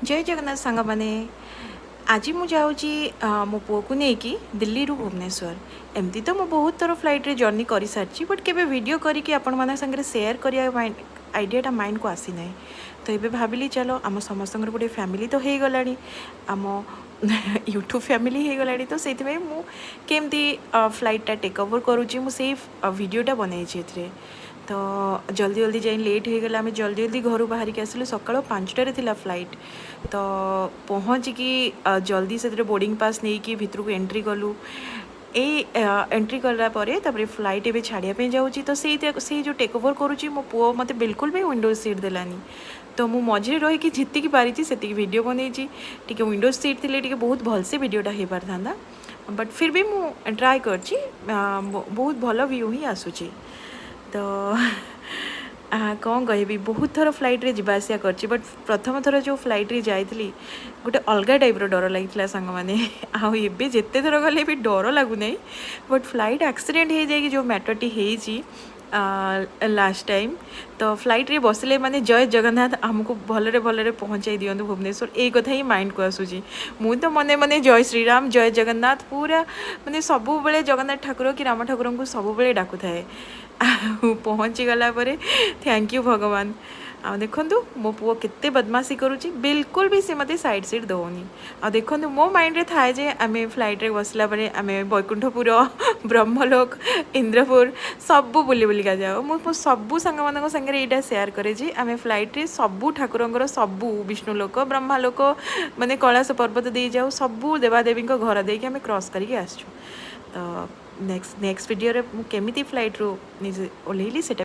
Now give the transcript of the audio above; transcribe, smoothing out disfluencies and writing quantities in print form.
जय जगन्नाथ सांग मैंने आज मुझे मो पुओ को लेकिन दिल्ली रु भुवनेश्वर एमती तो मु बहुत थर फ्लाइट रे जर्नी कर सारी बट केबे वीडियो करके आपण मान संगे शेयर करिया आइडियाटा माइंड को आसी ना तो ये भाविली चलो आम समस्त गोटे फैमिली तो हो गला आम यूट्यूब फैमिली हो गला तो से केमती फ्लाइटा टेक ओवर करुँची मुझे वीडियोटा बनई तो जल्दी जल्दी जाए लेट हो गला आम जल्दी जल्दी घर बाहर के आसलु सका 5टारे थिला फ्लाइट तो पहुँचिकी जल्दी से बोर्डिंग पास नहीं कि भितर को एंट्री कलु एंट्री कलापर फ्लाइट एवं छाड़ापी जाऊँगी तो से जो टेक ओवर करुँची मो पुओ मत बिल्कुल भी विंडो सीट देलानी तो मु मझे रही जीतिकी पारी से वीडियो बनई टी विंडो सीट थी बहुत भलसे वीडियोटा हो पार था बट फिर भी मु ट्राए कर बहुत भल व्यू ही आसूची तो कौन कह बहुत थर फ्लाइट रे जावासिया कर बट प्रथम थर जो फ्लाइट रे जाइली गोटे अलग टाइप डर लगी सांग मैंने आबे जिते थर गले भी डर लगुना बट फ्लाइट एक्सीडेंट हो जाए जो मैटरटी होती लास्ट टाइम तो फ्लाइट रे बसले माने जय जगन्नाथ आमको भलरे भलरे पहुँचाई दिंतु भुवनेश्वर यही कथा ही माइंड को आसूची मु तो मने मने जय श्रीराम जय जगन्नाथ पूरा माने सबु बेले जगन्नाथ ठाकुर कि राम ठाकुर को सबु बेले डाकू थाए पहुँची गला परे थैंक यू भगवान आ देखु मो पुओ केते बदमाशी करुँची बिल्कुल भी सी मत सैड सीट दौनी आ देखु मो माइंड रे थाए जे आम फ्लाइट रे बसला परे आम बैकुंठपुर ब्रह्मलोक इंद्रपुर सबू बुली बुलिका जाओ मु सबू सांग मान संगे यहाँ सेयार करे जे आम फ्लाइट रे सबू ठाकुर सबू विष्णुलोक ब्रह्मलोक माने कैलाश पर्वत दे जाऊ सबू देवादेवी घर देके आम क्रॉस करके आसचु तो नेक्स्ट वीडियो रे केमिति फ्लाइट रू ओल्हेली सेटा